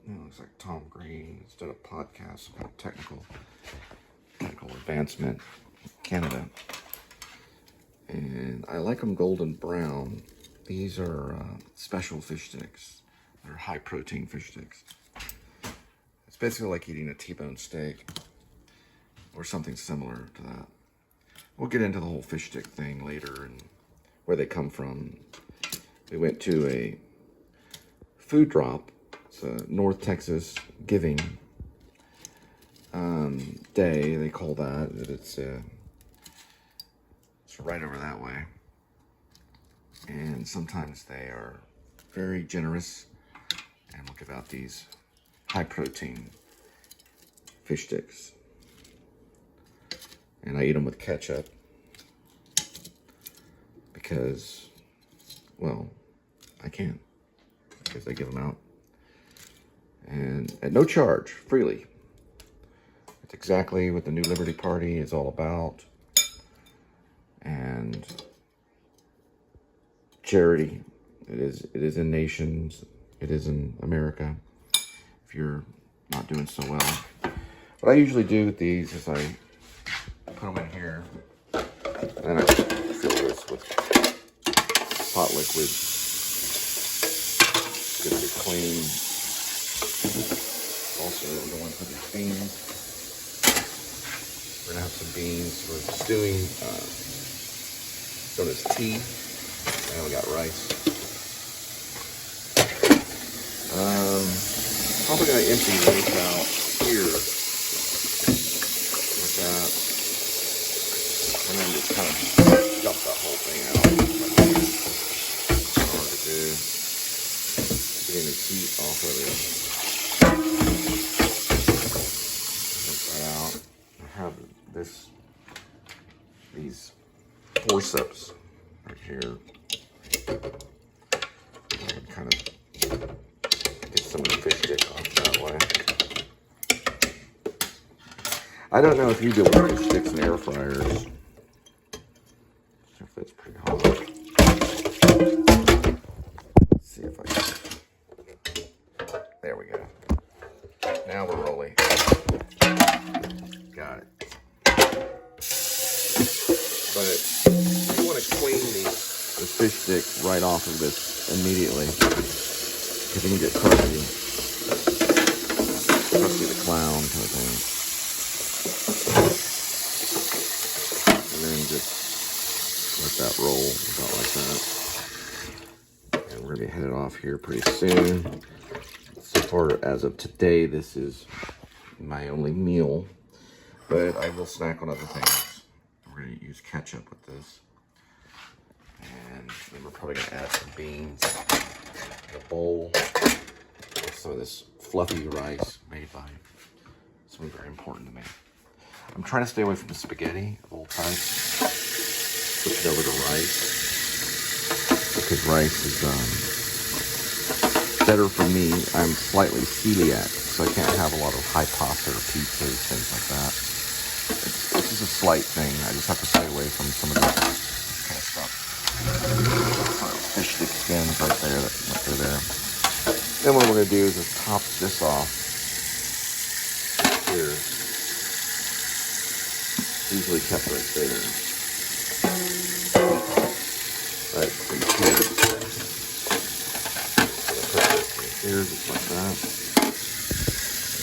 Looks like Tom Green has done a podcast about technical advancement in Canada. And I like them golden brown. These are special fish sticks. They're high protein fish sticks. It's basically like eating a T-bone steak or something similar to that. We'll get into the whole fish stick thing later and where they come from. We went to a food drop. It's a North Texas Giving Day, they call that. It's right over that way. And sometimes they are very generous. And we'll give out these high protein fish sticks. And I eat them with ketchup because, well, I can, because they give them out. And at no charge, freely. It's exactly what the New Liberty Party is all about. And charity. It is in nations. It is in America. If you're not doing so well. What I usually do with these is I put them in here. And I fill this with hot liquid. Get it clean. Also, we're going to put these beans. We're gonna have some beans. We're stewing, known as tea, and we got rice. Probably gonna empty these out here like that, and then just kind of dump that whole thing out. It's hard to do. Getting the heat off of it. Out. I have these forceps right here. And kind of get some of the fish stick off that way. I don't know if you deal with fish sticks and air fryers. If that's pretty hot. Let's see if I can. There we go. Now we're rolling. Got it. But you want to clean the fish stick right off of this immediately, because you can get crusty. Crusty the Clown kind of thing. And then just let that roll about like that. And we're going to be headed off here pretty soon. So far as of today, this is my only meal. But I will snack on other things. We're going to use ketchup with this. And then we're probably going to add some beans in a bowl. Some of this fluffy rice made by someone very important to me. I'm trying to stay away from the spaghetti of all types. Switch it over to rice. Because rice is better for me. I'm slightly celiac, so I can't have a lot of high pasta or pizzas, things like that. is a slight thing. I just have to stay away from some of this kind of stuff. Fish stick skins right there, that through there. Then what we're going to do is just top this off here. Usually kept right there. Right here. Put this right here, just like that.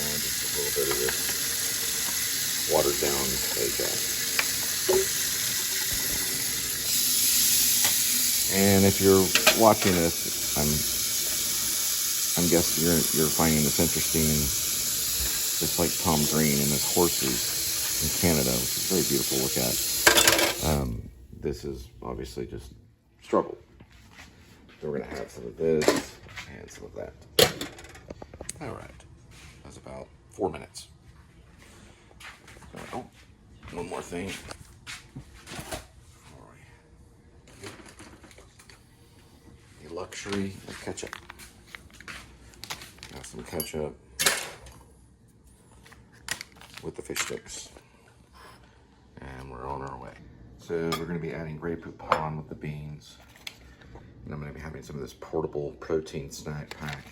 And just a little bit of this watered down Ajax. And if you're watching this, I'm guessing you're finding this interesting, just like Tom Green and his horses in Canada, which is very beautiful to look at. This is obviously just struggle. So we're gonna have some of this and some of that. All right, that's about 4 minutes. Oh, one more thing. A luxury of ketchup. Got some ketchup with the fish sticks. And we're on our way. So we're going to be adding Grey Poupon with the beans. And I'm going to be having some of this portable protein snack pack,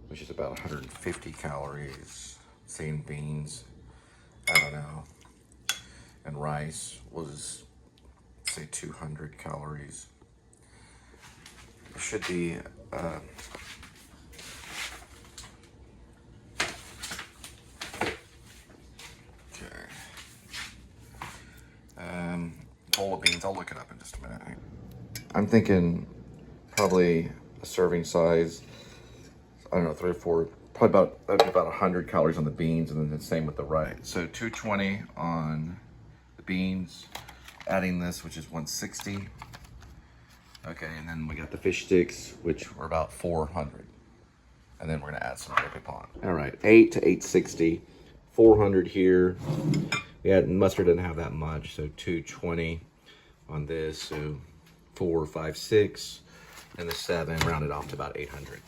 which is about 150 calories. Saying beans, I don't know. And rice was, say, 200 calories. It should be bowl of beans. I'll look it up in just a minute. I'm thinking probably a serving size, I don't know, 3 or 4, probably about 100 calories on the beans, and then the same with the rice. So 220 on the beans, adding this, which is 160. Okay, and then we got the fish sticks, which were about 400. And then we're gonna add some Grey Poupon. All right, 8 to 860, 400 here. We had mustard didn't have that much, so 220 on this, so 4, 5, 6, and the 7 rounded off to about 800.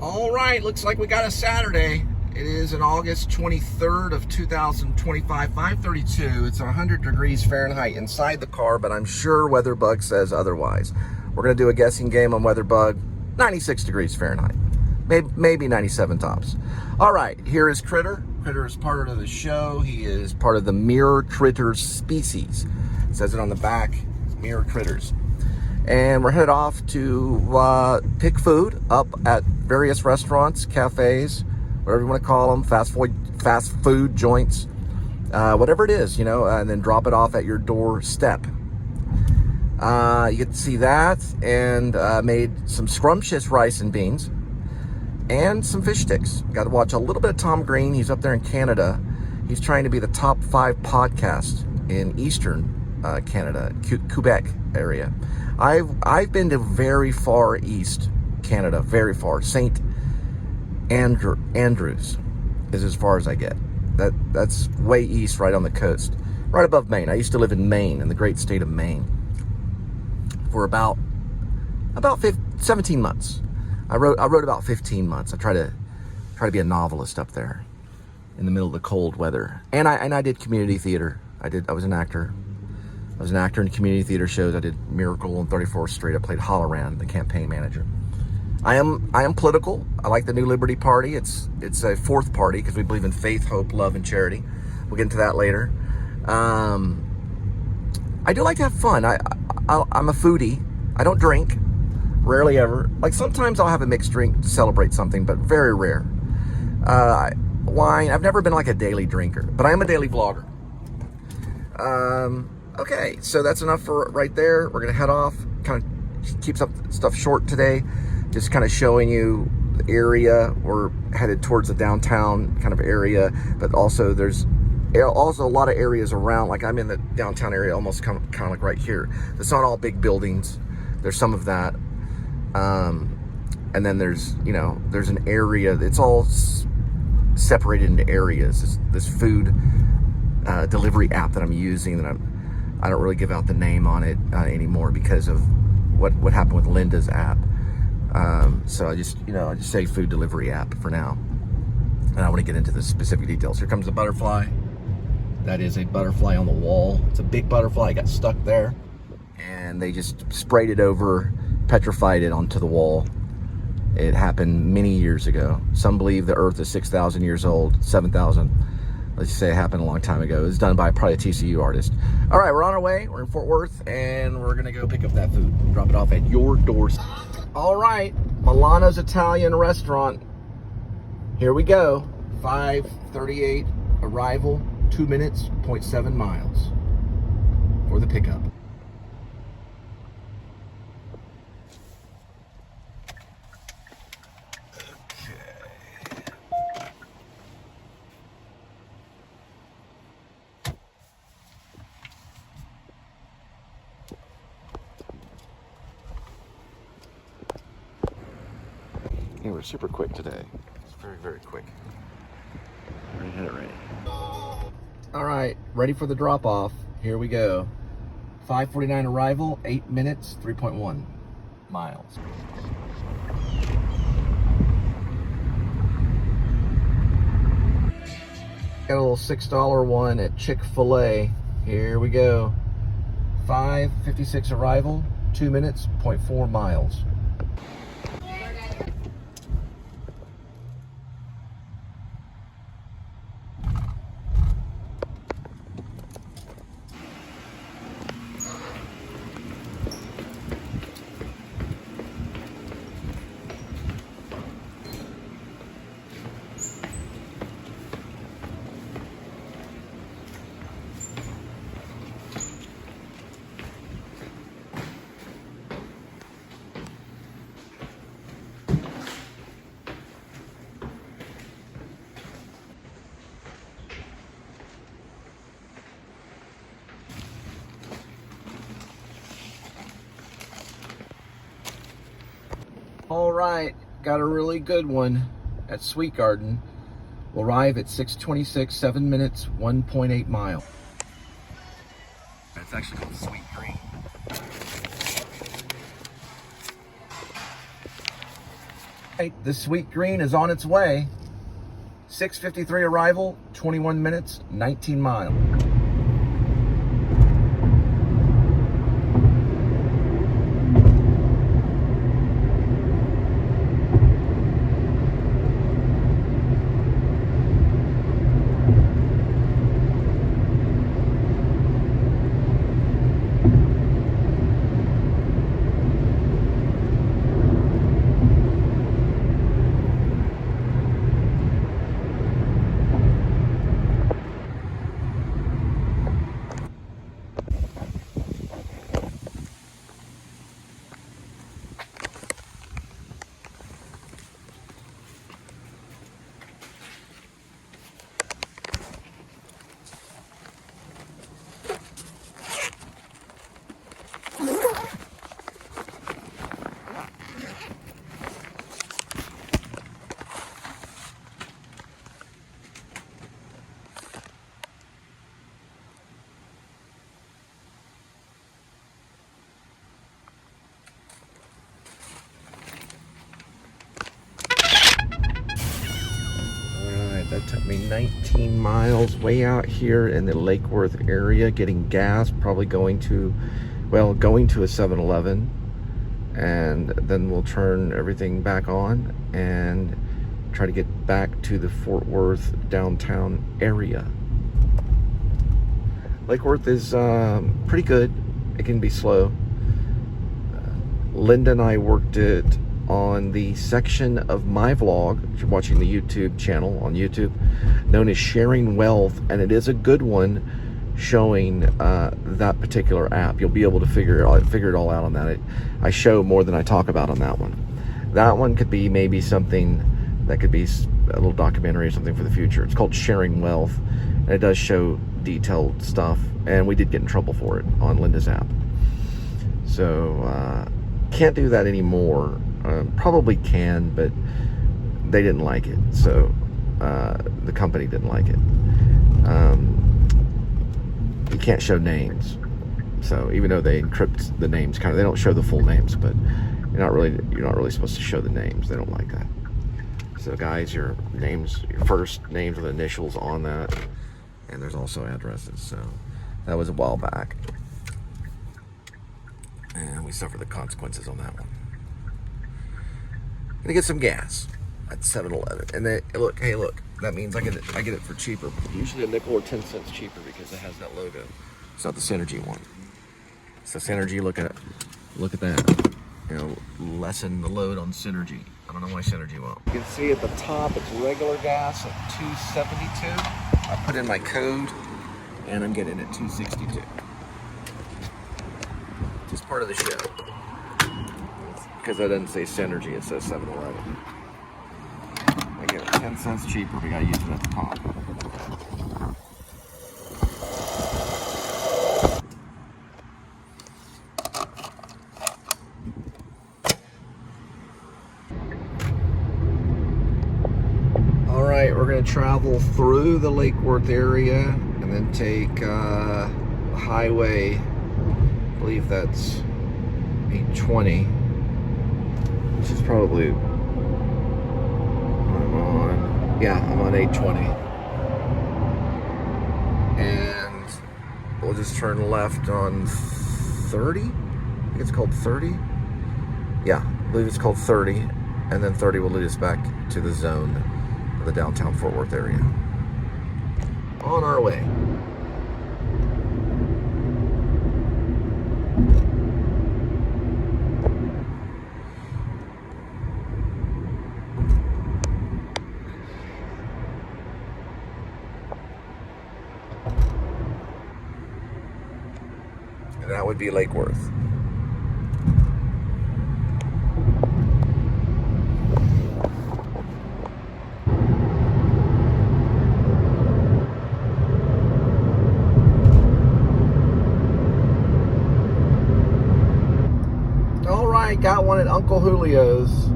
All right, looks like we got a Saturday. It is an August 23rd of 2025, 5:32. It's 100 degrees Fahrenheit inside the car, but I'm sure WeatherBug says otherwise. We're gonna do a guessing game on WeatherBug, 96 degrees Fahrenheit. Maybe 97 tops. All right, here is Critter. Critter is part of the show. He is part of the Mirror Critters species. It says it on the back, Mirror Critters. And we're headed off to pick food up at various restaurants, cafes, whatever you want to call them, fast food joints, whatever it is, you know, and then drop it off at your doorstep. You get to see that, and made some scrumptious rice and beans and some fish sticks. Got to watch a little bit of Tom Green. He's up there in Canada. He's trying to be the top 5 podcast in Eastern Canada, Quebec area. I've been to very far east Canada, very far. St. Andrews is as far as I get. That's way east, right on the coast, right above Maine. I used to live in Maine, in the great state of Maine, for about 17 months. I wrote about 15 months. I try to be a novelist up there in the middle of the cold weather. And I did community theater. I was an actor. I was an actor in community theater shows. I did Miracle on 34th Street. I played Halloran, the campaign manager. I am political. I like the New Liberty Party. It's a fourth party because we believe in faith, hope, love, and charity. We'll get into that later. I do like to have fun. I'm a foodie. I don't drink. Rarely ever. Like sometimes I'll have a mixed drink to celebrate something, but very rare. Wine. I've never been like a daily drinker, but I am a daily vlogger. Okay, so that's enough for right there. We're gonna head off. Kind of keep stuff short today. Just kind of showing you the area. We're headed towards the downtown kind of area, but also there's also a lot of areas around. Like I'm in the downtown area, almost kind of like right here. It's not all big buildings. There's some of that. And then there's an area that's all separated into areas. This food delivery app that I'm using, that I don't really give out the name on it anymore because of what happened with Linda's app. So I just say food delivery app for now. And I want to get into the specific details. Here comes the butterfly. That is a butterfly on the wall. It's a big butterfly, it got stuck there. And they just sprayed it over, petrified it onto the wall. It happened many years ago. Some believe the Earth is 6,000 years old, 7,000. Let's just say it happened a long time ago. It was done by probably a TCU artist. All right, we're on our way. We're in Fort Worth, and we're gonna go pick up that food. Drop it off at your doorstep. All right, Milano's Italian Restaurant. Here we go. 5:38 arrival, 2 minutes, 0.7 miles for the pickup. Yeah, we're super quick today. It's very, very quick. We're gonna hit it right. All right, ready for the drop off. Here we go. 5:49 arrival, 8 minutes, 3.1 miles. Got a little $6 one at Chick-fil-A. Here we go. 5:56 arrival, 2 minutes, 0.4 miles. All right, got a really good one at Sweet Garden. Will arrive at 6:26, 7 minutes, 1.8 miles. It's actually called Sweet Green. Hey, the Sweet Green is on its way. 6:53 arrival, 21 minutes, 19 miles. That took me 19 miles way out here in the Lake Worth area, getting gas, probably going to a 7-Eleven, and then we'll turn everything back on and try to get back to the Fort Worth downtown area. Lake Worth is pretty good. It can be slow. Linda and I worked it on the section of my vlog, if you're watching the YouTube channel on YouTube, known as Sharing Wealth, and it is a good one showing that particular app. You'll be able to figure it all out on that. I show more than I talk about on that one. That one could be maybe something that could be a little documentary or something for the future. It's called Sharing Wealth, and it does show detailed stuff, and we did get in trouble for it on Linda's app. So can't do that anymore. Probably can, but they didn't like it. So the company didn't like it. You can't show names. So even though they encrypt the names, they don't show the full names, but you're not really supposed to show the names. They don't like that. So guys, your names, your first names with initials on that, And there's also addresses, so that was a while back. And we suffered the consequences on that one. Gonna get some gas at 7-Eleven. And then, look, hey, look, that means I get it for cheaper. Usually a nickel or 10 cents cheaper because it has that logo. It's not the Synergy one. It's the Synergy, look at that. You know, lessen the load on Synergy. I don't know why Synergy won't. You can see at the top, it's regular gas at $2.72. I put in my code, and I'm getting it at $2.62. Just part of the show. Because that doesn't say Synergy, it says 7-Eleven. I get it 10 cents cheaper, we gotta use it at the top. Alright, we're gonna travel through the Lake Worth area and then take the highway, I believe that's 820. Which is probably, I'm on 820. And we'll just turn left on 30. I think it's called 30. Yeah, I believe it's called 30. And then 30 will lead us back to the zone of the downtown Fort Worth area. On our way. And that would be Lake Worth. All right, got one at Uncle Julio's.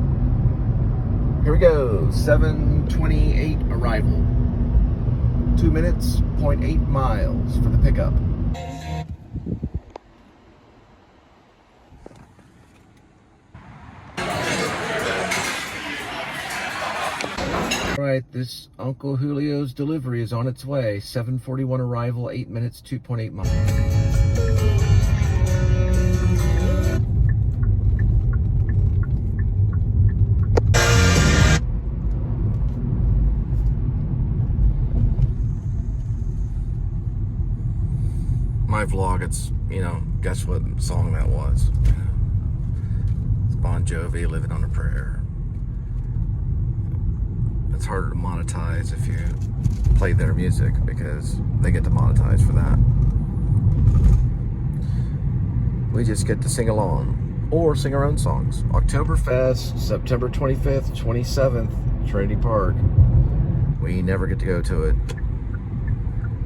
Here we go, 7:28 arrival. 2 minutes, 0.8 miles for the pickup. All right, this Uncle Julio's delivery is on its way. 7:41 arrival, 8 minutes, 2.8 miles. My vlog, it's, you know, guess what song that was? It's Bon Jovi, Living on a Prayer. It's harder to monetize if you play their music because they get to monetize for that. We just get to sing along or sing our own songs. Oktoberfest, September 25th, 27th, Trinity Park. We never get to go to it,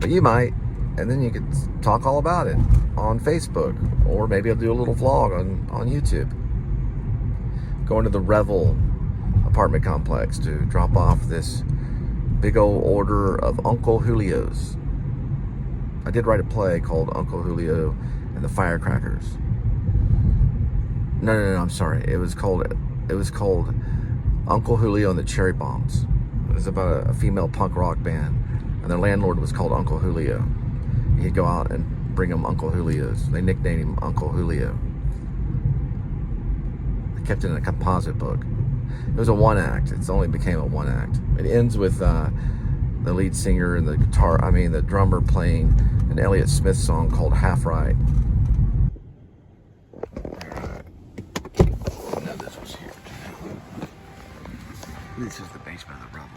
but you might, and then you could talk all about it on Facebook, or maybe I'll do a little vlog on YouTube. Going to the Revel apartment complex to drop off this big old order of Uncle Julio's. I did write a play called Uncle Julio and the Firecrackers. No, I'm sorry. It was called Uncle Julio and the Cherry Bombs. It was about a female punk rock band, and their landlord was called Uncle Julio. He'd go out and bring them Uncle Julio's. They nicknamed him Uncle Julio. They kept it in a composite book. It was a one-act. It's only became a one-act. It ends with the lead singer and the drummer playing an Elliott Smith song called Half Right. Alright. I know this was here. This is the basement of the Revel.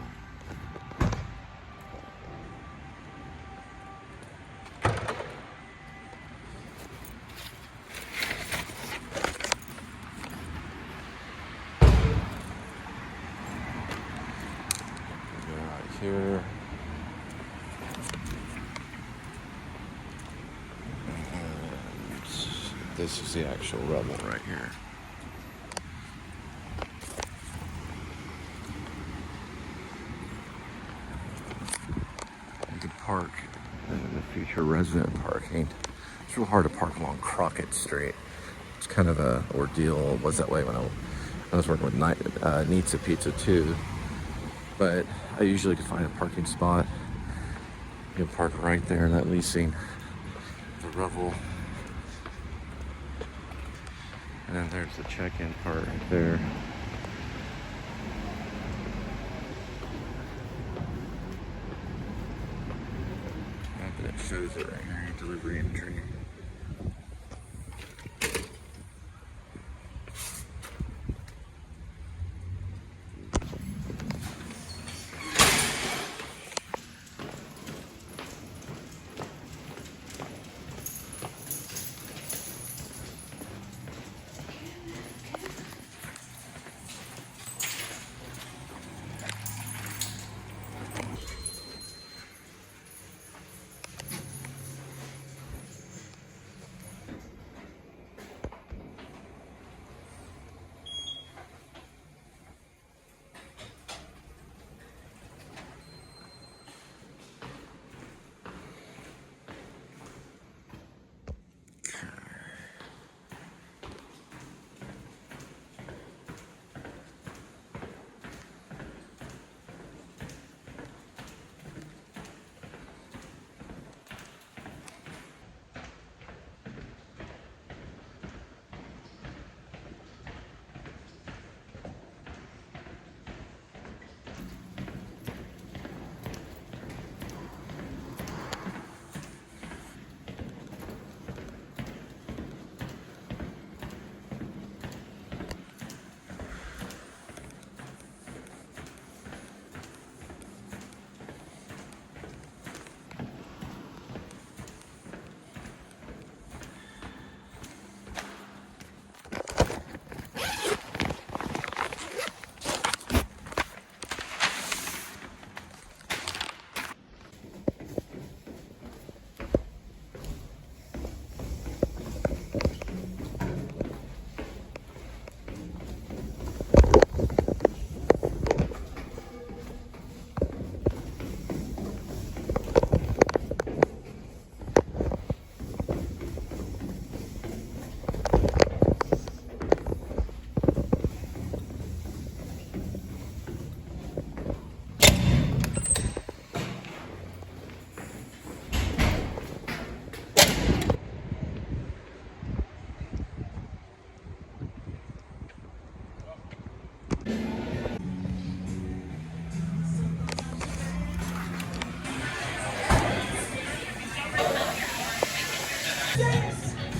Here. This is the actual Revel right here. You can park in the future resident parking. It's real hard to park along Crockett Street. It's kind of a ordeal. It was that way when I was working with Nizza Pizza too. But I usually could find a parking spot You can park right there, that leasing, the Revel. And then there's the check-in part right there. Not that it shows it right here, delivery entry.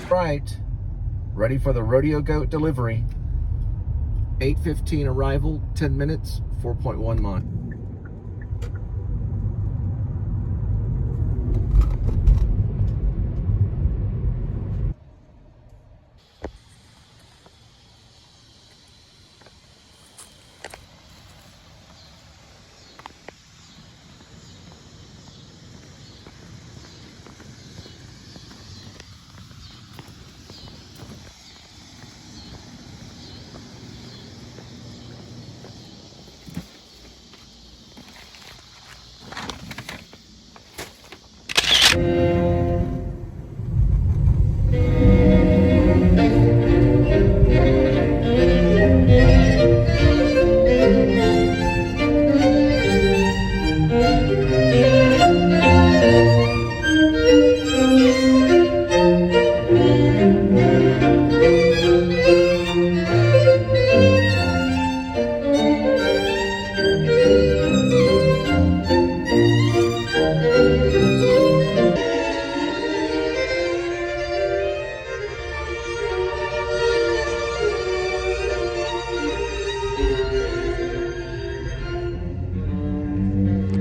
Right, ready for the rodeo goat delivery. 8:15 arrival, 10 minutes, 4.1 miles.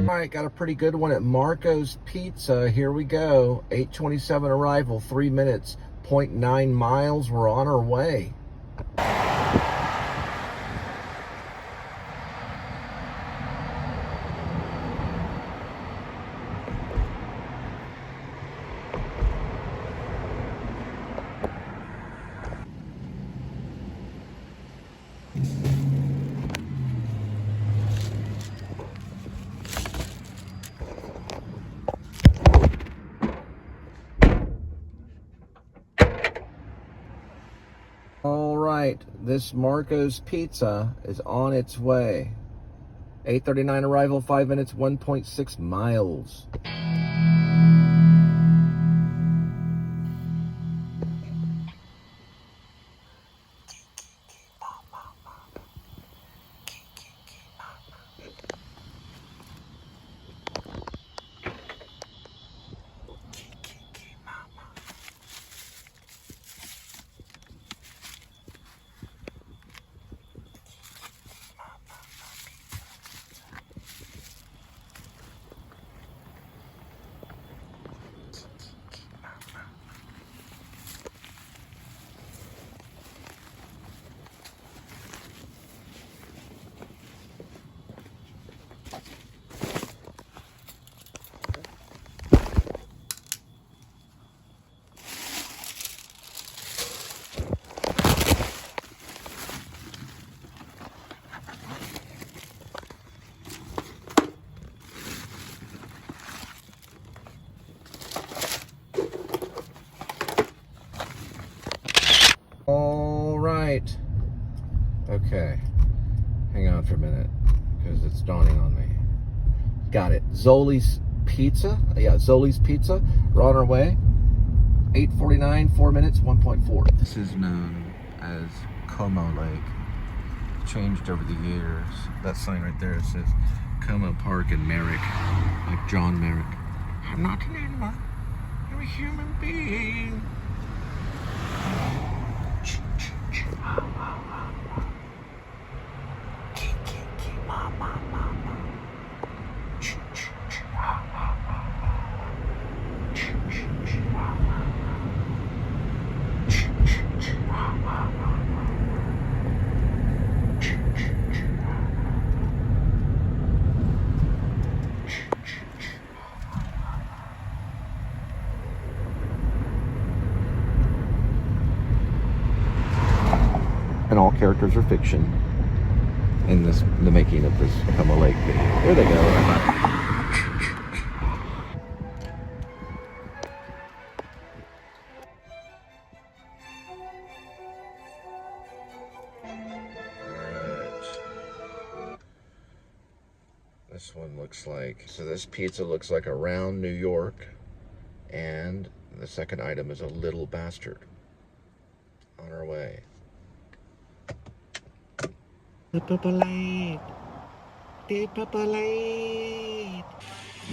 Alright, got a pretty good one at Marco's Pizza. Here we go. 8:27 arrival, 3 minutes, 0.9 miles. We're on our way. All right, this Marco's Pizza is on its way. 8:39 arrival, 5 minutes, 1.6 miles. All right. Okay. Hang on for a minute, because it's dawning on me. Got it. Zoli's Pizza. Yeah, Zoli's Pizza. We're on our way. 8:49, 4 minutes, 1.4. This is known as Como Lake. Changed over the years. That sign right there says Como Park and Merrick, like John Merrick. I'm not an animal. I'm a human being. And all characters are fiction in the making of this Como Lake video. There they go. This one looks like, so this pizza looks like a round New York, and the second item is a little bastard. On our way. You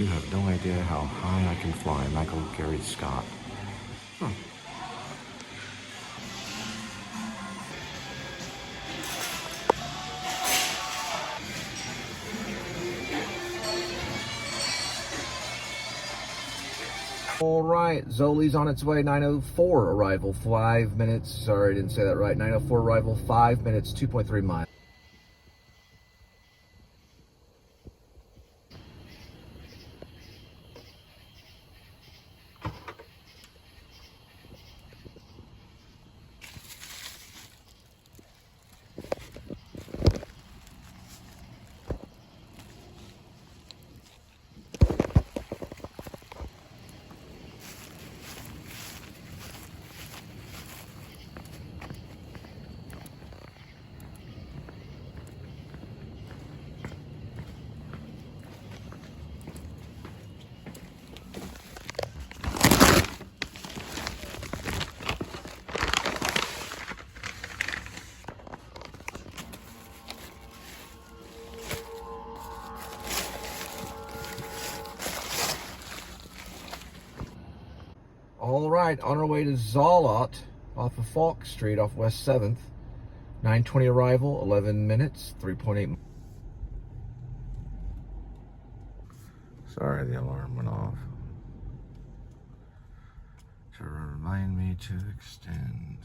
have no idea how high I can fly, Michael Gary Scott. Huh. All right, Zoli's on its way, 9:04 arrival, 5 minutes. Sorry, I didn't say that right. 9:04 arrival, 5 minutes, 2.3 miles. All right, on our way to Zalat off of Falk Street off West 7th. 9:20 arrival, 11 minutes, 3.8. Sorry, the alarm went off. To remind me to extend.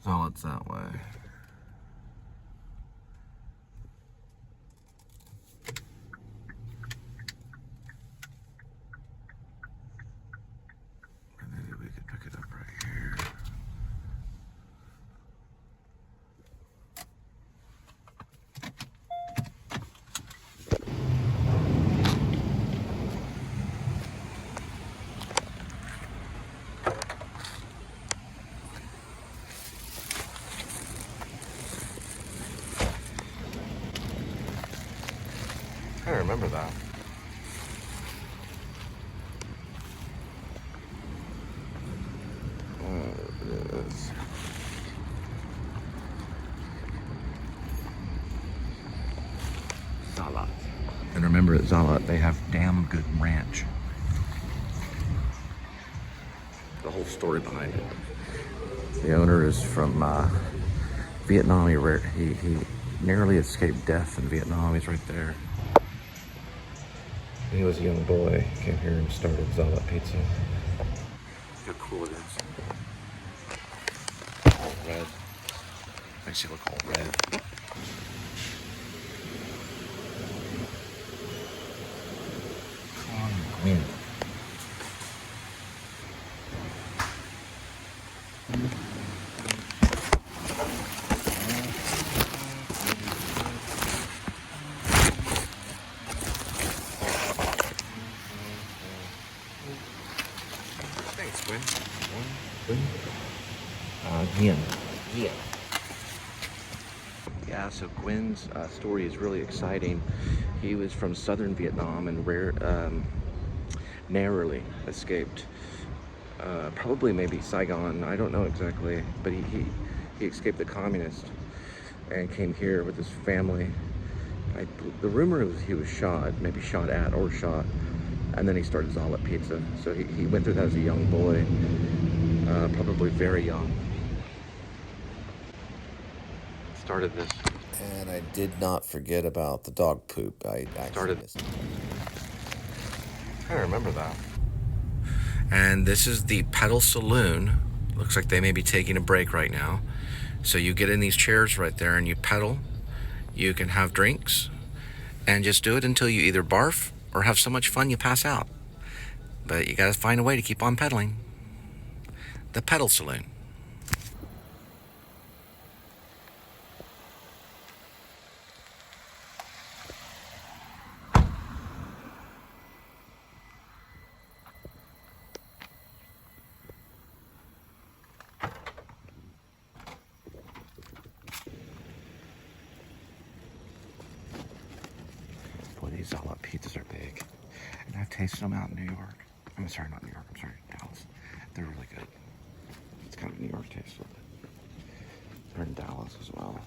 Zalat's that way. remember at Zalat, they have damn good ranch. The whole story behind it. The owner is from Vietnam. He narrowly escaped death in Vietnam. He's right there. He was a young boy, came here and started Zalat Pizza. Look how cool it is. All red. Makes you look all red. Come on, wind. Thanks, Gwen. Gwen. Yeah. Yeah, so Gwen's story is really exciting. He was from southern Vietnam and narrowly escaped. Probably maybe Saigon, I don't know exactly, but he escaped the communists and came here with his family. The rumor was he was shot, maybe shot at or shot, and then he started Zalat Pizza. So he went through that as a young boy, probably very young. Started this. And I did not forget about the dog poop. I Started. I remember that. And this is the Pedal Saloon. Looks like they may be taking a break right now. So you get in these chairs right there and you pedal. You can have drinks and just do it until you either barf or have so much fun you pass out. But you gotta find a way to keep on pedaling. The Pedal Saloon. Boy, these Zalat pizzas are big. And I've tasted them out in New York. I'm sorry, not New York, I'm sorry, Dallas. They're really good. It's kind of a New York taste a little bit. They're in Dallas as well.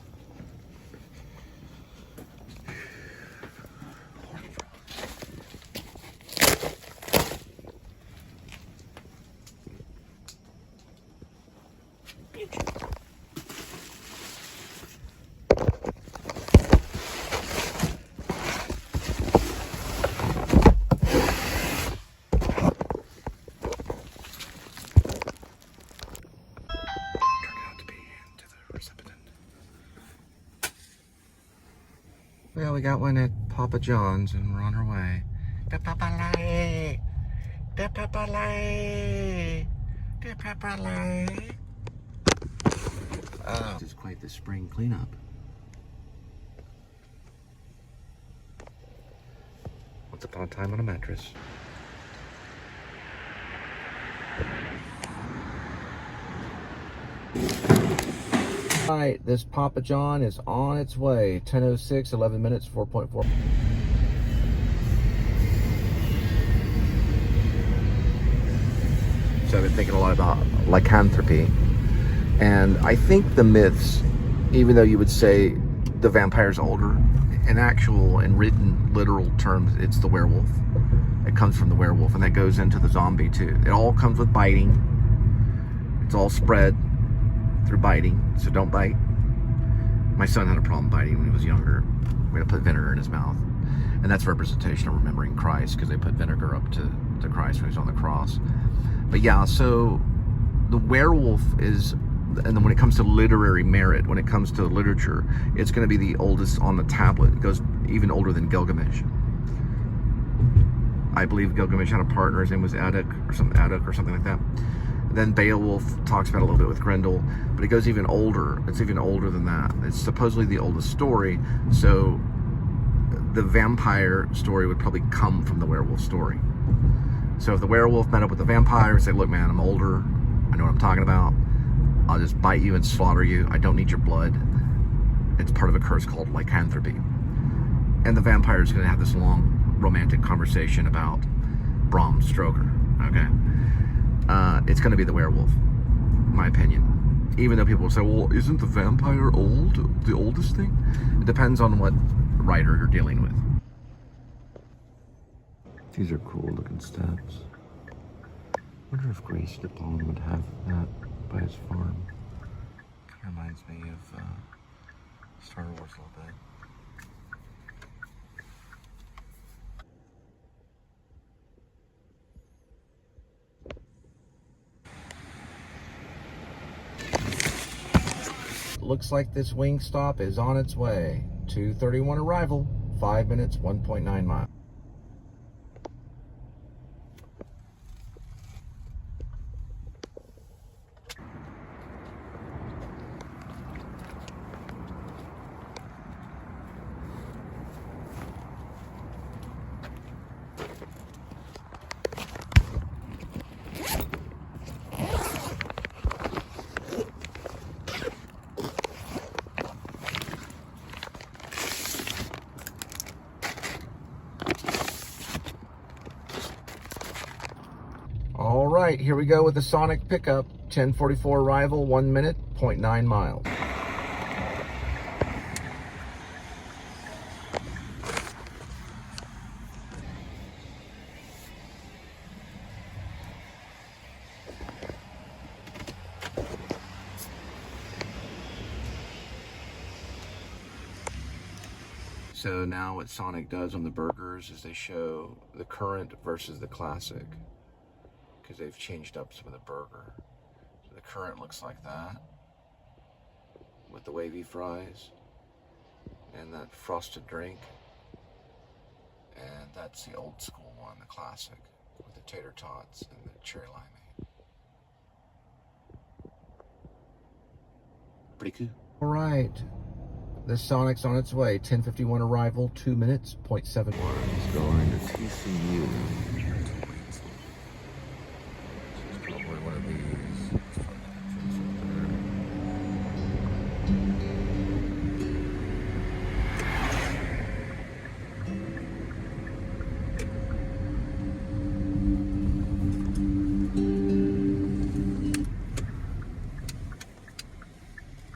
Well, we got one at Papa John's and we're on our way. This is quite the spring cleanup. Once upon a time on a mattress. Alright, this Papa John is on its way. 10:06, 11 minutes, 4.4. So I've been thinking a lot about lycanthropy. And I think the myths, even though you would say the vampire's older, in actual and written literal terms, it's the werewolf. It comes from the werewolf, and that goes into the zombie too. It all comes with biting. It's all spread through biting, so don't bite. My son had a problem biting when he was younger. We had to put vinegar in his mouth, and that's representation of remembering Christ, because they put vinegar up to Christ when he was on the cross. But yeah, so the werewolf is, and then when it comes to literary merit, when it comes to literature, it's going to be the oldest on the tablet. It goes even older than Gilgamesh. I believe Gilgamesh had a partner, his name was Aduk or something like that. Then Beowulf talks about it a little bit with Grendel, but it goes even older. It's even older than that. It's supposedly the oldest story, so the vampire story would probably come from the werewolf story. So if the werewolf met up with the vampire and said, look man, I'm older, I know what I'm talking about, I'll just bite you and slaughter you, I don't need your blood. It's part of a curse called lycanthropy. And the vampire is going to have this long romantic conversation about Bram Stoker, okay? It's going to be the werewolf, in my opinion. Even though people will say, well, isn't the vampire old? The oldest thing? It depends on what writer you're dealing with. These are cool looking steps. I wonder if Grace DePaul would have that by his farm. Kind of reminds me of Star Wars a little bit. Looks like this wing stop is on its way. 2:31 arrival, 5 minutes, 1.9 miles. All right, here we go with the Sonic pickup. 10:44 arrival, 1 minute, 0.9 miles. So now what Sonic does on the burgers is they show the current versus the classic, because they've changed up some of the burger. So the current looks like that, with the wavy fries and that frosted drink. And that's the old school one, the classic, with the tater tots and the cherry limeade. Pretty cool. All right, this Sonic's on its way. 10:51 arrival, 2 minutes, 0.7. It's going to TCU. One of these.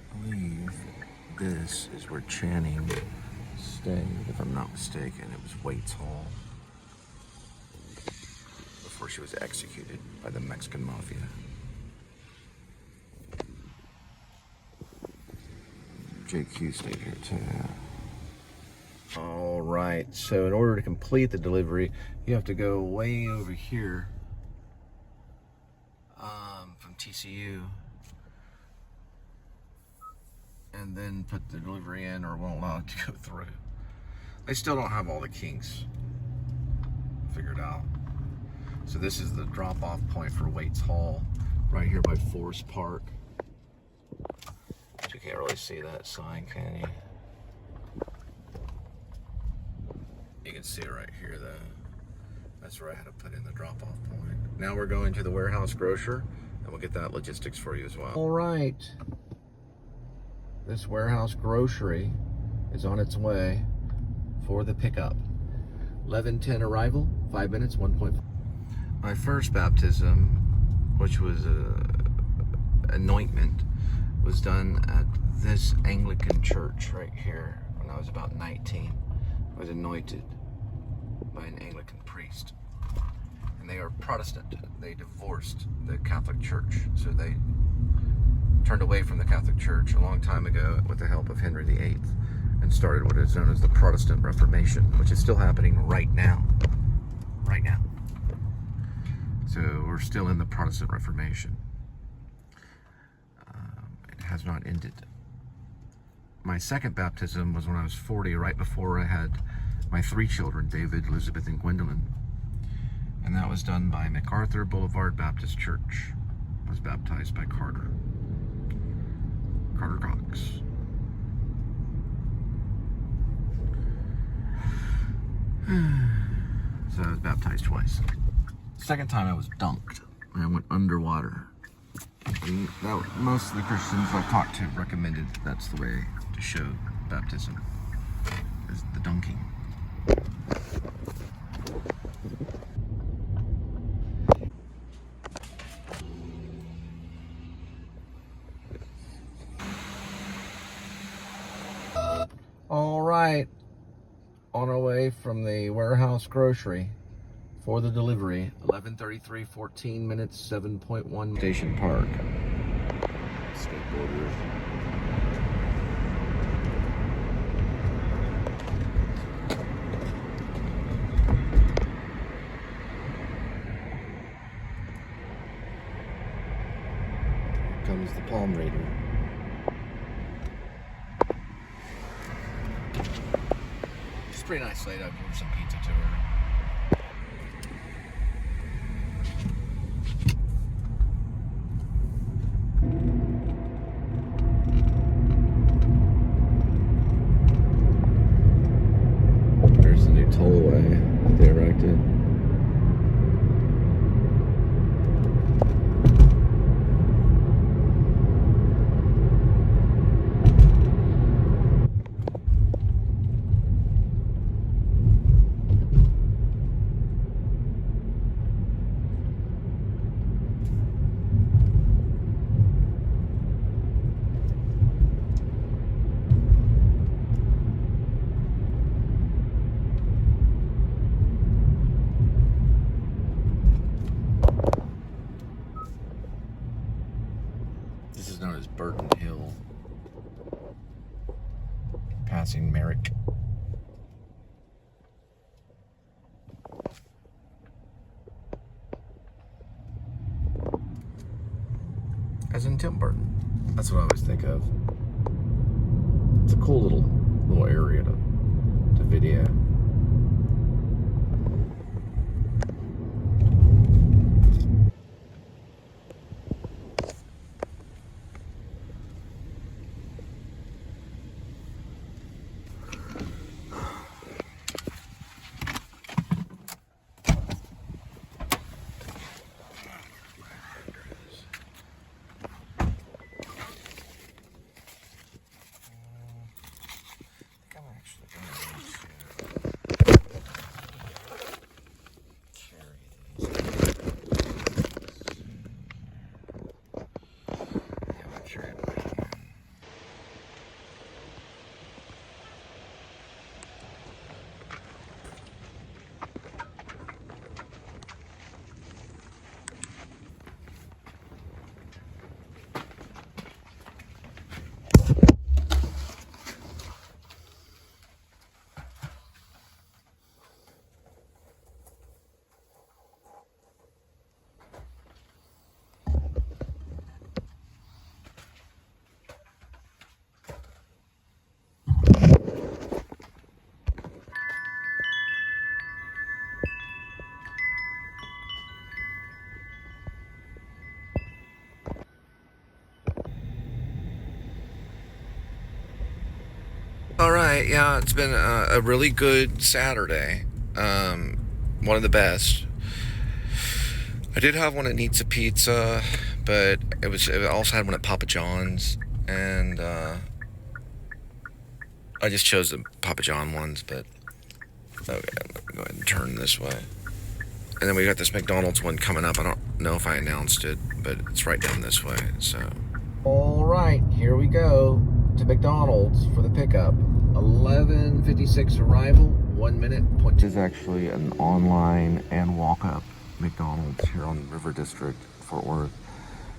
I believe this is where Channing stayed, if I'm not mistaken. It was Waits Hall before she was executed by the Mexican Mafia. JQ stayed here too. All right, so in order to complete the delivery, you have to go way over here from TCU and then put the delivery in, or it won't allow it to go through. They still don't have all the kinks figured out. So this is the drop-off point for Waits Hall, right here by Forest Park. But you can't really see that sign, can you? You can see it right here, though. That's where I had to put in the drop-off point. Now we're going to the warehouse grocer, and we'll get that logistics for you as well. All right. This warehouse grocery is on its way for the pickup. 11:10 arrival, 5 minutes, 1.5. My first baptism, which was anointment, was done at this Anglican church right here when I was about 19. I was anointed by an Anglican priest. And they are Protestant. They divorced the Catholic Church. So they turned away from the Catholic Church a long time ago with the help of Henry VIII and started what is known as the Protestant Reformation, which is still happening right now. Right now. So we're still in the Protestant Reformation. It has not ended. My second baptism was when I was 40, right before I had my 3 children, David, Elizabeth, and Gwendolyn. And that was done by MacArthur Boulevard Baptist Church. I was baptized by Carter Cox. So I was baptized twice. Second time I was dunked. I went underwater. And most of the Christians I've talked to recommended that's the way to show baptism, is the dunking. All right, on our way from the warehouse grocery for the delivery. 11:33, 14 minutes, 7.1. Station Park. Skateboarders. Here comes the Palm Raider. It's pretty nice laid up. Give her some pizza to her. There's the new tollway that they erected. This is known as Burton Hill. Passing Merrick. As in Tim Burton. That's what I always think of. It's a cool little area to video. All right, yeah, it's been a really good Saturday. One of the best. I did have one at Needs a Pizza, but it also had one at Papa John's, and I just chose the Papa John ones. But okay, let me go ahead and turn this way. And then we got this McDonald's one coming up. I don't know if I announced it, but it's right down this way. So, all right, here we go to McDonald's for the pickup. 11:56 arrival, 1 minute. This is actually an online and walk-up McDonald's here on River District, Fort Worth.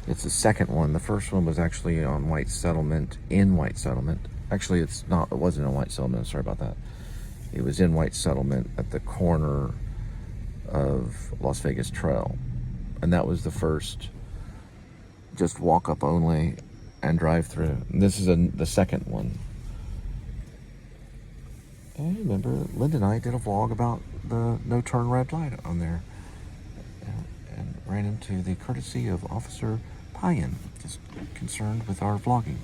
It's the second one. The first one was actually on White Settlement, in White Settlement. Actually, it wasn't in White Settlement, sorry about that. It was in White Settlement at the corner of Las Vegas Trail. And that was the first, just walk-up only and drive-through. This is the second one. And I remember Linda and I did a vlog about the no-turn red light on there, and ran into the courtesy of Officer Payan, just concerned with our vlogging.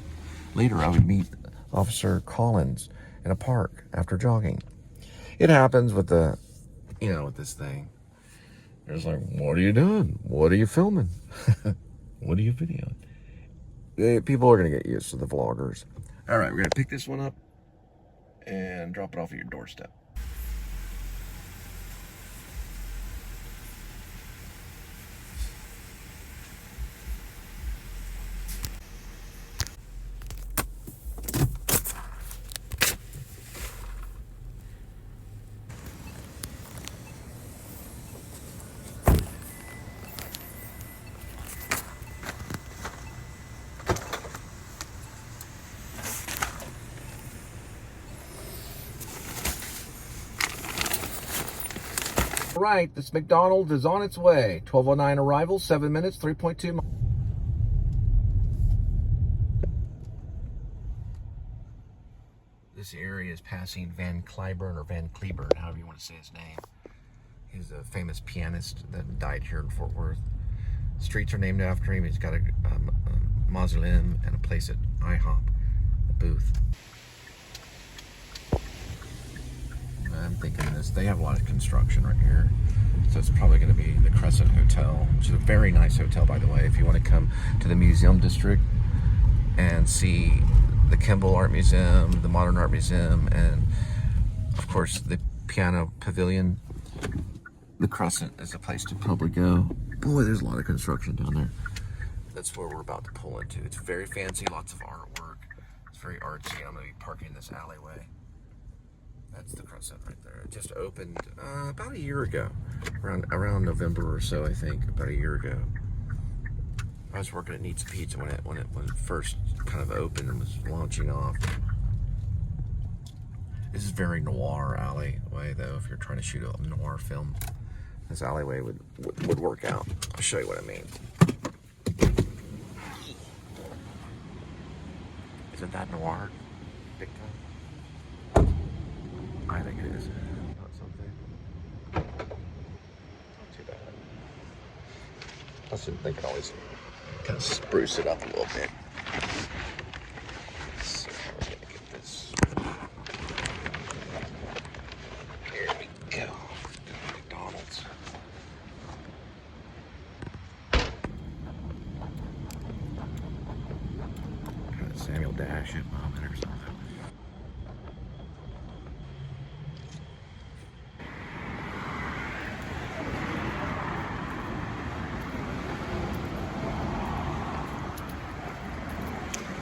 Later, I would meet Officer Collins in a park after jogging. It happens with with this thing. It's like, what are you doing? What are you filming? What are you videoing? People are going to get used to the vloggers. All right, we're going to pick this one up and drop it off at your doorstep. All right, this McDonald's is on its way. 12:09 arrival, 7 minutes, 3.2 miles. This area is passing Van Cliburn, or Van Cliburn, however you want to say his name. He's a famous pianist that died here in Fort Worth. Streets are named after him. He's got a mausoleum and a place at IHOP, a booth. I'm thinking this, they have a lot of construction right here. So it's probably going to be the Crescent Hotel, which is a very nice hotel, by the way. If you want to come to the Museum District and see the Kimball Art Museum, the Modern Art Museum, and of course the Piano Pavilion, the Crescent is a place to probably go. Boy, there's a lot of construction down there. That's where we're about to pull into. It's very fancy, lots of artwork. It's very artsy. I'm going to be parking in this alleyway. That's the Crescent right there. It just opened about a year ago, around November or so, I think, about a year ago. I was working at Neat's Pizza when it first kind of opened and was launching off. This is very noir alleyway, though. If you're trying to shoot a noir film, this alleyway would work out. I'll show you what I mean. Isn't that noir? Big time. I think it is. Not something. Not too bad. Plus, they can always kind of spruce it up a little bit. So, we're gonna get this. Here we go. McDonald's. Kind of Samuel Dash at moment or something.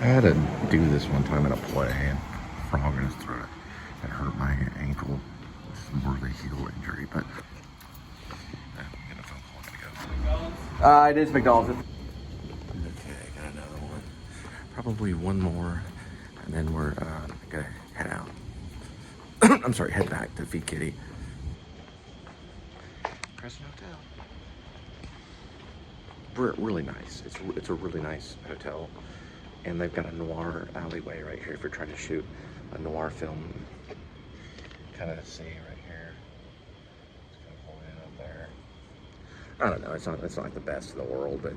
I had to do this one time in a play, and frog in his throat. It hurt my ankle. It's more of a heel injury, but I'm getting a phone call. I gotta go. It is McDonald's. Okay, got another one. Probably one more, and then we're gonna head out. I'm sorry, head back to Feed Kitty. Crescent Hotel. Really nice. It's a really nice hotel. And they've got a noir alleyway right here if you're trying to shoot a noir film. Kind of see right here. It's kind of pulling in up there. I don't know, it's not like the best in the world, but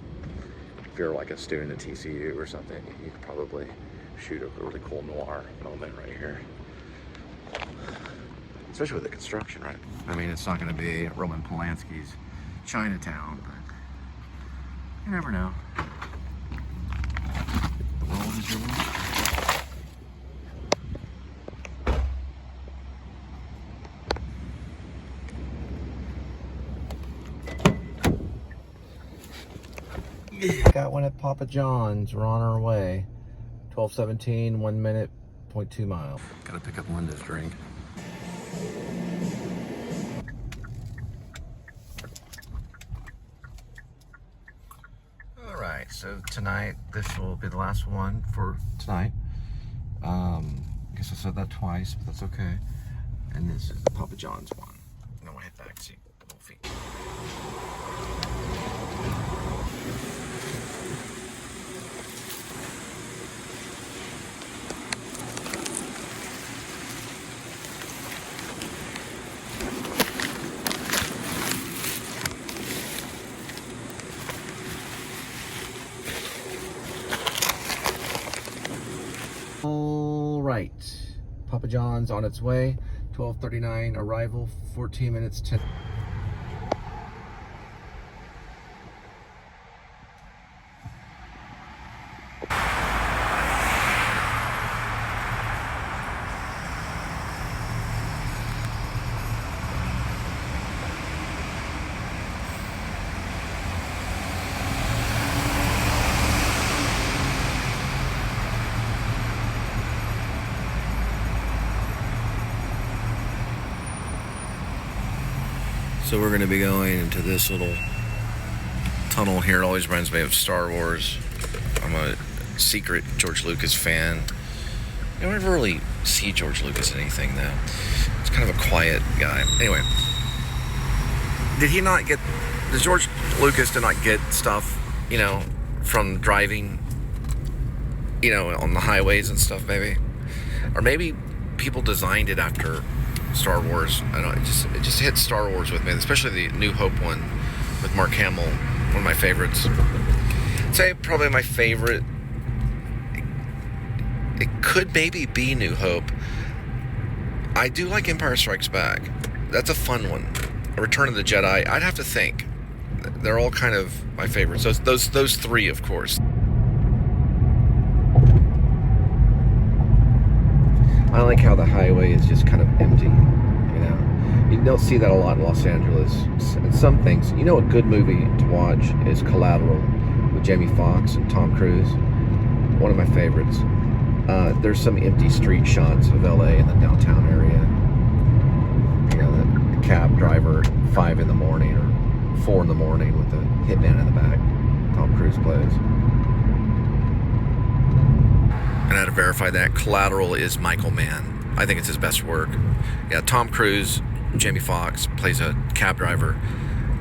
if you're like a student at TCU or something, you could probably shoot a really cool noir moment right here. Especially with the construction, right? I mean, it's not going to be Roman Polanski's Chinatown, but you never know. The world is your world. Got one at Papa John's. We're on our way. 12:17, 1 minute, 0.2 miles. Gotta pick up Linda's drink. All right, so tonight, this will be the last one for tonight. I guess I said that twice, but that's okay. And this is the Papa John's one. And then we'll head back to see the little feet. All right, Papa John's on its way. 12:39 arrival, 14 minutes 10. So we're going to be going into this little tunnel here. It always reminds me of Star Wars. I'm a secret George Lucas fan. You don't ever really see George Lucas in anything, though. He's kind of a quiet guy. Anyway, did George Lucas did not get stuff, from driving, on the highways and stuff, maybe? Or maybe people designed it after Star Wars. I don't know, it just hit Star Wars with me, especially the New Hope one with Mark Hamill, one of my favorites. I'd say probably my favorite, it could maybe be New Hope. I do like Empire Strikes Back. That's a fun one. Return of the Jedi, I'd have to think. They're all kind of my favorites. Those three, of course. I like how the highway is just kind of empty, You don't see that a lot in Los Angeles. And some things, a good movie to watch is Collateral with Jamie Foxx and Tom Cruise. One of my favorites. There's some empty street shots of LA in the downtown area. The cab driver at 5 in the morning or 4 in the morning with the hitman in the back. Tom Cruise plays. And I had to verify that Collateral is Michael Mann. I think it's his best work. Yeah, Tom Cruise, Jamie Foxx plays a cab driver.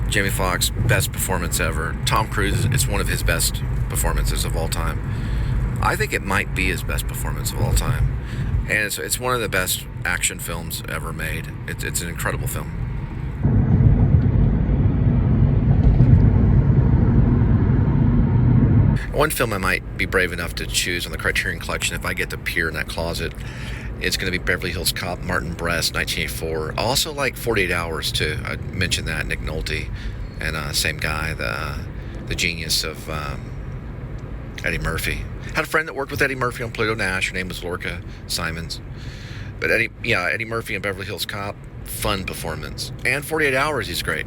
Jamie Foxx, best performance ever. Tom Cruise, it's one of his best performances of all time. I think it might be his best performance of all time. And it's one of the best action films ever made. It's an incredible film. One film I might be brave enough to choose on the Criterion Collection if I get to peer in that closet, it's going to be Beverly Hills Cop, Martin Brest, 1984. I also like 48 Hours, too. I mentioned that, Nick Nolte, and same guy, the genius of Eddie Murphy. Had a friend that worked with Eddie Murphy on Pluto Nash. Her name was Lorca Simons. But Eddie Murphy and Beverly Hills Cop, fun performance. And 48 Hours, he's great.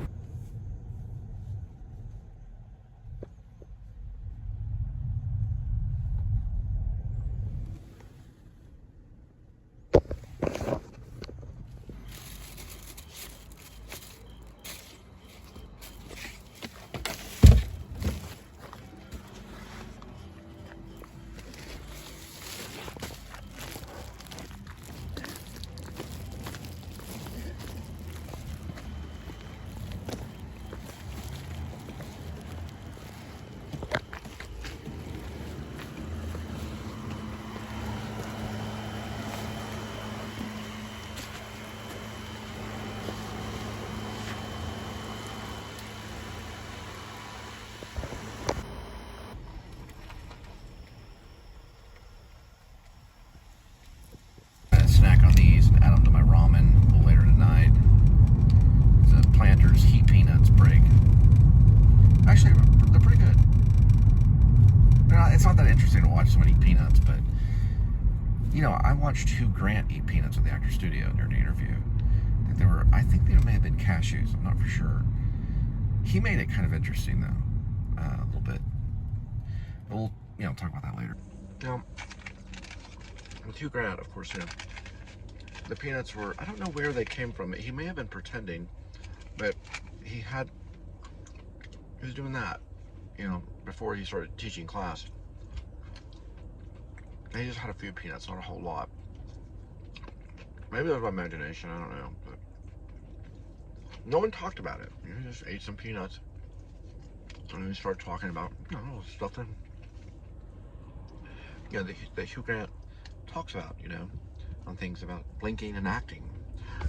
Snack on these and add them to my ramen a little later tonight. The Planters Heat Peanuts break. Actually, they're pretty good. It's not that interesting to watch someone eat peanuts, but I watched Hugh Grant eat peanuts at the Actors Studio during the interview. I think they may have been cashews. I'm not for sure. He made it kind of interesting though, a little bit. We'll talk about that later. Now, with Hugh Grant, of course, the peanuts were, I don't know where they came from. He may have been pretending, but he was doing that, before he started teaching class. And he just had a few peanuts, not a whole lot. Maybe that was my imagination, I don't know. But no one talked about it. He just ate some peanuts. And then he started talking about, stuff that, that Hugh Grant talks about, on things about blinking and acting.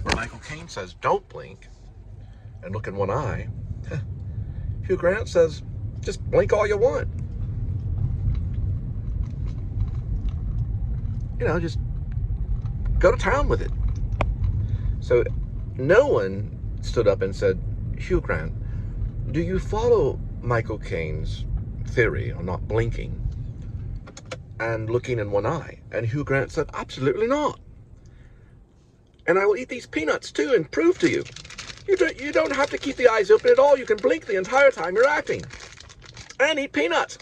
Where Michael Caine says, don't blink and look in one eye. Hugh Grant says, just blink all you want. Just go to town with it. So no one stood up and said, Hugh Grant, do you follow Michael Caine's theory on not blinking and looking in one eye? And Hugh Grant said, absolutely not. And I will eat these peanuts too and prove to you. You don't have to keep the eyes open at all. You can blink the entire time you're acting. And eat peanuts.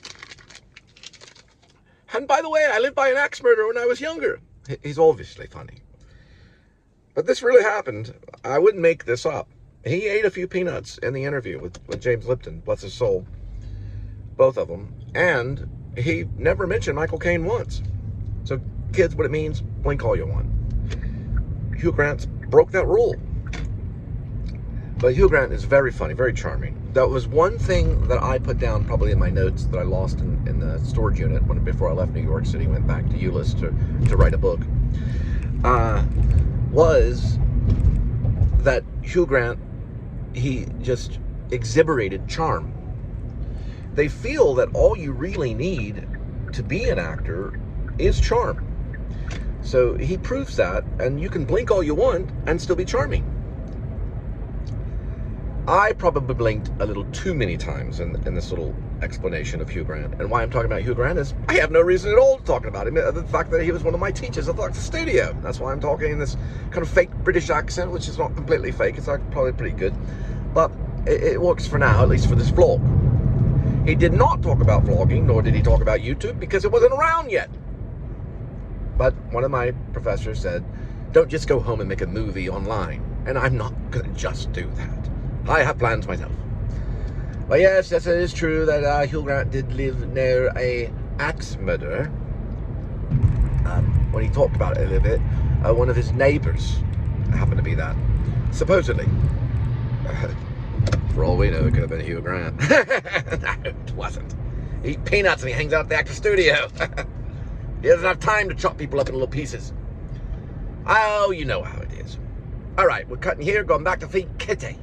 And by the way, I lived by an axe murderer when I was younger. He's obviously funny. But this really happened. I wouldn't make this up. He ate a few peanuts in the interview with James Lipton, bless his soul. Both of them. And he never mentioned Michael Caine once. So, kids, what it means, blink all you want. Hugh Grant broke that rule. But Hugh Grant is very funny, very charming. That was one thing that I put down probably in my notes that I lost in the storage unit before I left New York City, went back to Euless to write a book, was that Hugh Grant, he just exhiberated charm. They feel that all you really need to be an actor is charm. So he proves that, and you can blink all you want and still be charming. I probably blinked a little too many times in this little explanation of Hugh Grant. And why I'm talking about Hugh Grant is I have no reason at all to talk about him. The fact that he was one of my teachers at the studio. That's why I'm talking in this kind of fake British accent, which is not completely fake. It's probably pretty good. But it works for now, at least for this vlog. He did not talk about vlogging, nor did he talk about YouTube, because it wasn't around yet. But one of my professors said, don't just go home and make a movie online. And I'm not going to just do that. I have plans myself. But yes, it is true that Hugh Grant did live near a axe murderer. When he talked about it a little bit, one of his neighbors happened to be that. Supposedly. For all we know, it could have been Hugh Grant. No, it wasn't. He eats peanuts and he hangs out at the actor studio. He doesn't have time to chop people up in little pieces. Oh, you know how it is. All right, we're cutting here, going back to feed Kitty.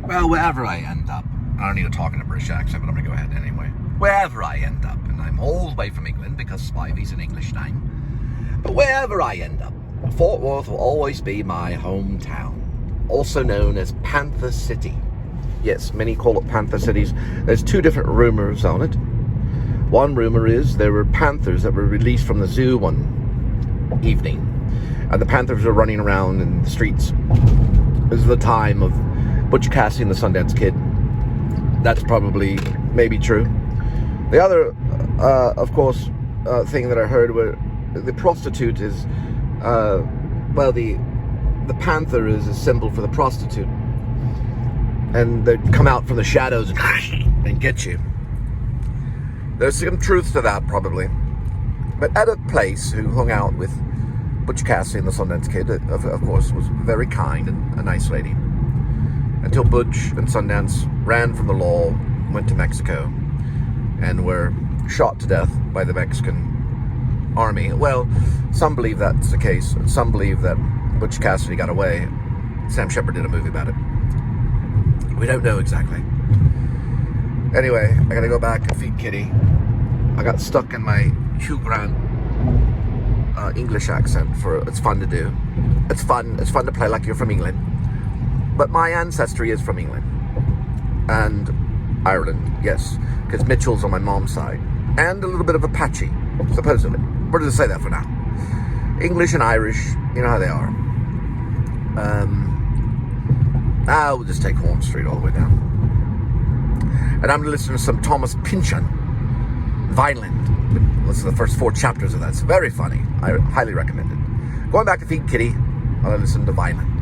Well, wherever I end up, I don't need to talk in a British accent, but I'm going to go ahead anyway. Wherever I end up, and I'm all the way from England because Spivey's an English name, but wherever I end up, Fort Worth will always be my hometown, also known as Panther City. Yes, many call it Panther Cities. There's two different rumors on it. One rumor is there were panthers that were released from the zoo one evening, and the panthers were running around in the streets. This is the time of Butch Cassidy and the Sundance Kid. That's probably maybe true. The other, of course, thing that I heard were the prostitute is, well, the panther is a symbol for the prostitute, and they come out from the shadows and get you. There's some truth to that, probably. But at a place who hung out with Butch Cassidy and the Sundance Kid, of course, was very kind and a nice lady. Until Butch and Sundance ran from the law, went to Mexico, and were shot to death by the Mexican army. Well, some believe that's the case. Some believe that Butch Cassidy got away. Sam Shepard did a movie about it. We don't know exactly. Anyway, I gotta go back and feed Kitty. I got stuck in my Hugh Grant English accent. It's fun to do. It's fun to play like you're from England. But my ancestry is from England and Ireland, yes, because Mitchell's on my mom's side, and a little bit of Apache, supposedly. We're going to say that for now. English and Irish, you know how they are. We'll just take Horn Street all the way down. And I'm going to listen to some Thomas Pynchon, Vineland. Listen to the first 4 chapters of that. It's very funny. I highly recommend it. Going back to feed Kitty, I'll listen to Vineland.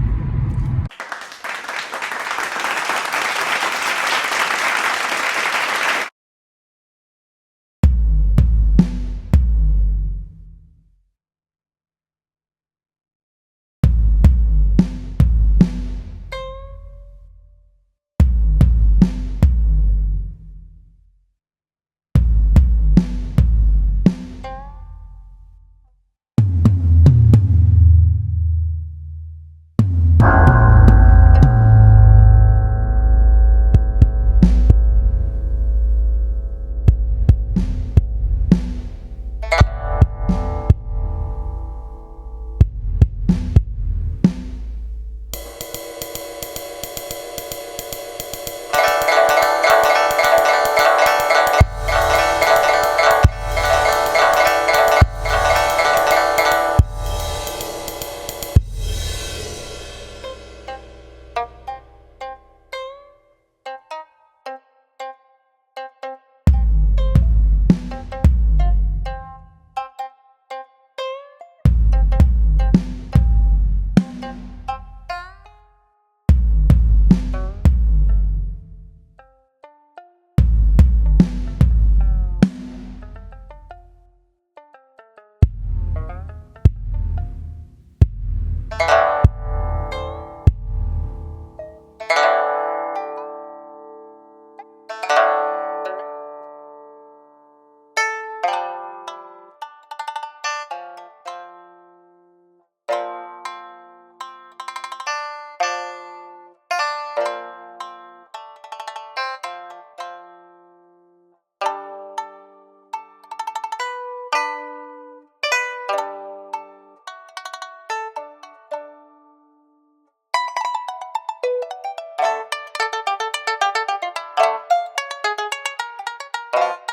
Bye.